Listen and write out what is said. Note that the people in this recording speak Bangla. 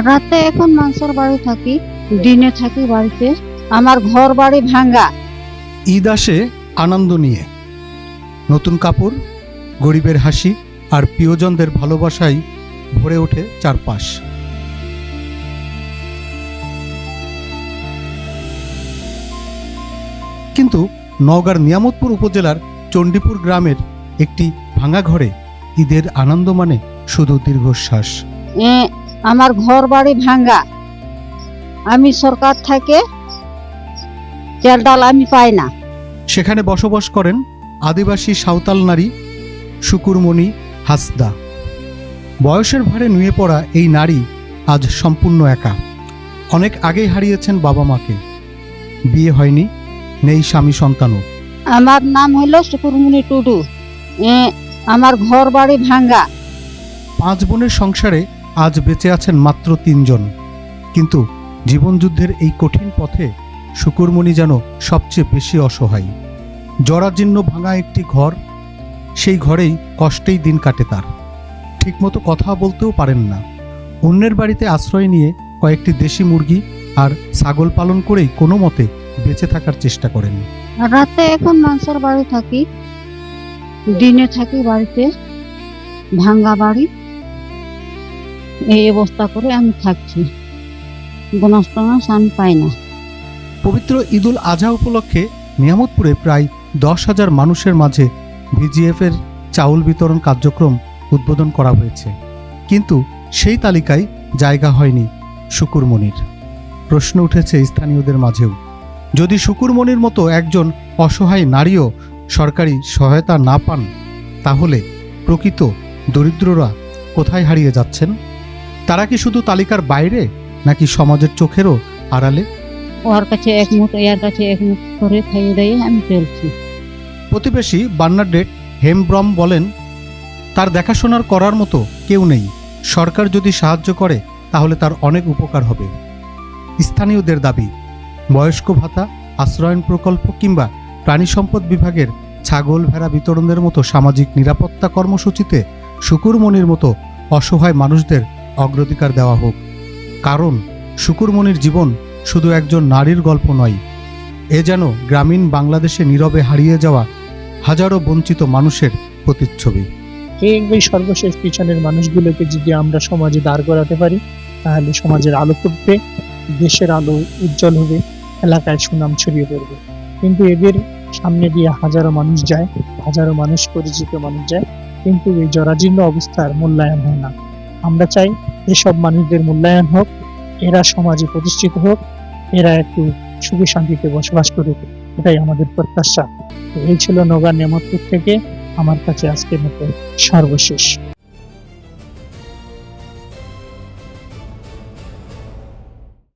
রাতে এখন মানুষের বাড়ি থাকি, দিনে থাকি বাড়িতে। আমার ঘর বাড়ি ভাঙ্গা। ঈদ আসে আনন্দ নিয়ে, নতুন কাপড়, গরিবের হাসি আর প্রিয়জনদের ভালোবাসায় ভরে ওঠে চারপাশ। কিন্তু নওগাঁর নিয়ামতপুর উপজেলার চণ্ডীপুর গ্রামের একটি ভাঙা ঘরে ঈদের আনন্দ মানে শুধু দীর্ঘশ্বাস। আমার ঘর বাড়ি ভাঙ্গা, আমি সরকার থেকে চাল ডাল আমি পাই না। সেখানে বসবাস করেন আদিবাসী সাঁওতাল নারী শুকুরমণি হাসদা। বয়সের ভারে নুয়ে পড়া এই নারী আজ সম্পূর্ণ একা। অনেক আগেই হারিয়েছেন বাবা মাকে, বিয়ে হয়নি, নেই স্বামী সন্তানও। আমার নাম হলো শুকুরমণি টুডু। আমার ঘর বাড়ি ভাঙ্গা। 5 বোনের সংসারে আজ বেঁচে আছেন মাত্র 3 জন। কিন্তু জীবনযুদ্ধের এই কঠিন পথে শুকুরমণি যেন সবচেয়ে বেশি অসহায়। জরাজীর্ণ ভাঙা একটি ঘর, সেই ঘরেই কষ্টেই দিন কাটে তার। ঠিকমতো কথা বলতেও পারেন না। অন্যের বাড়িতে আশ্রয় নিয়ে কয়েকটি দেশি মুরগি আর ছাগল পালন করেই কোনো মতে বেঁচে থাকার চেষ্টা করেন। রাতে এখন মানুষের বাড়ি থাকি, দিনে থাকি বাড়িতে, ভাঙ্গা বাড়ি। এই অবস্থা করে আমি থাকছি, বোনাস টোনাস আমি পাই না। পবিত্র ঈদুল আজহা উপলক্ষে নিয়ামতপুরে প্রায় 10,000 মানুষের মাঝে ভিজিএফের চাউল বিতরণ কার্যক্রম উদ্বোধন করা হয়েছে। কিন্তু সেই তালিকায় জায়গা হয়নি শুকুরমণির। প্রশ্ন উঠেছে স্থানীয়দের মাঝেও, যদি শুকুরমণির মতো একজন অসহায় নারীও সরকারি সহায়তা না পান, তাহলে প্রকৃত দরিদ্ররা কোথায় হারিয়ে যাচ্ছেন? তারা কি শুধু তালিকার বাইরে, নাকি সমাজের চোখেরও আড়ালে? ওর কাছে এক মুঠ, এর কাছে এক মুঠ করে খাইয়ে দিয়ে আমি চলছি। প্রতিবেশী বার্নার্ডেট হেমব্রম বলেন, তার দেখাশোনার করার মতো কেউ নেই। সরকার যদি সাহায্য করে তাহলে তার অনেক উপকার হবে। স্থানীয়দের দাবি, বয়স্ক ভাতা, আশ্রয়ন প্রকল্প কিংবা প্রাণী সম্পদ বিভাগের ছাগল ভেড়া বিতরণের মতো সামাজিক নিরাপত্তা কর্মসূচিতে শুকুরমণির মতো অসহায় মানুষদের অগ্রাধিকার দেওয়া হোক। কারণ শুকুরমণির জীবন শুধু একজন নারীর গল্প নয়, এ যেন গ্রামীণ বাংলাদেশে নীরবে হারিয়ে যাওয়া হাজারো বঞ্চিত মানুষের প্রতিচ্ছবি। এই সর্বশেষ পিছনের মানুষগুলোকে যদি আমরা সমাজে দাঁড় করাতে পারি, তাহলে সমাজের আলো ফুটবে, দেশের আলো উজ্জ্বল হবে, এলাকায় সুনাম ছড়িয়ে পড়বে। কিন্তু এদের সামনে দিয়ে হাজারো মানুষ যায়, হাজারো মানুষ, পরিচিত মানুষ যায়, কিন্তু এই জরাজীর্ণ অবস্থার মূল্যায়ন হয় না। আমরা চাই এসব মানুষদের মূল্যায়ন হোক, এরা সমাজে প্রতিষ্ঠিত হোক, এরা একটু সুখে শান্তিতে বসবাস করুক, এটাই আমাদের প্রত্যাশা। এই ছিল নওগাঁ নিয়ামতপুর থেকে আমার কাছে আজকের মতো সর্বশেষ।